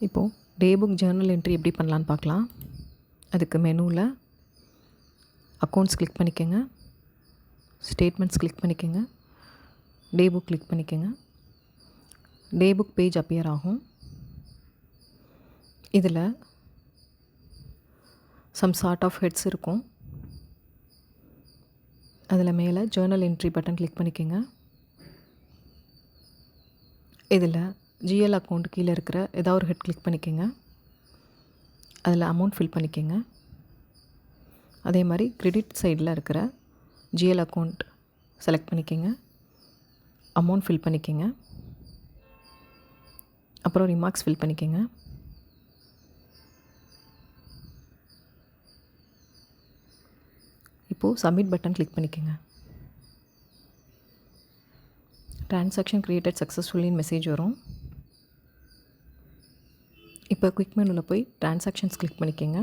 இப்போது day book Journal entry எப்படி பண்ணலான்னு பார்க்கலாம். அதுக்கு மெனுவில் அக்கௌண்ட்ஸ் கிளிக் பண்ணிக்கோங்க, ஸ்டேட்மெண்ட்ஸ் கிளிக் பண்ணிக்கோங்க, டே புக் கிளிக் பண்ணிக்கோங்க. டே புக் பேஜ் அப்பியர் ஆகும். இதில் சம் சார்ட் ஆஃப் ஹெட்ஸ் இருக்கும். அதில் மேலே ஜேர்னல் என்ட்ரி பட்டன் கிளிக் பண்ணிக்கோங்க. இதில் ஜிஎல் அக்கௌண்ட் கீழே இருக்கிற ஏதாவது ஒரு ஹெட் கிளிக் பண்ணிக்கோங்க. அதில் அமௌண்ட் ஃபில் பண்ணிக்கோங்க. அதே மாதிரி கிரெடிட் சைடில் இருக்கிற ஜிஎல் அக்கௌண்ட் செலக்ட் பண்ணிக்கோங்க, அமௌண்ட் ஃபில் பண்ணிக்கோங்க, அப்புறம் ரிமார்க்ஸ் ஃபில் பண்ணிக்கோங்க. இப்போது சப்மிட் பட்டன் கிளிக் பண்ணிக்கோங்க. ட்ரான்சாக்ஷன் கிரியேட்டட் சக்ஸஸ்ஃபுல்லின்னு மெசேஜ் வரும். இப்போ குயிக் மெனுவில் போய் ட்ரான்சாக்ஷன்ஸ் கிளிக் பண்ணிக்கோங்க.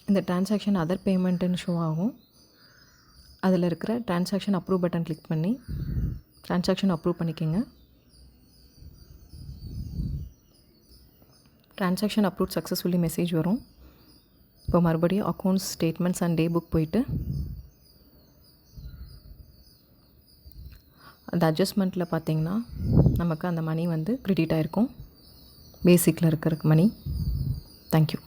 இந்த ட்ரான்சாக்ஷன் அதர் பேமெண்ட்டுன்னு ஷோ ஆகும். அதில் இருக்கிற ட்ரான்சாக்ஷன் அப்ரூவ் பட்டன் கிளிக் பண்ணி ட்ரான்சாக்ஷன் அப்ரூவ் பண்ணிக்கோங்க. ட்ரான்சாக்ஷன் அப்ரூவ் சக்ஸஸ்ஃபுல்லி மெசேஜ் வரும். இப்போ மறுபடியும் accounts, statements and day book போயிட்டு அந்த அட்ஜஸ்ட்மெண்ட்டில் பார்த்திங்கன்னா நமக்கு அந்த மணி வந்து கிரெடிட் ஆகிருக்கும். பேசிக்கில் இருக்கிற மணி. தேங்க்யூ.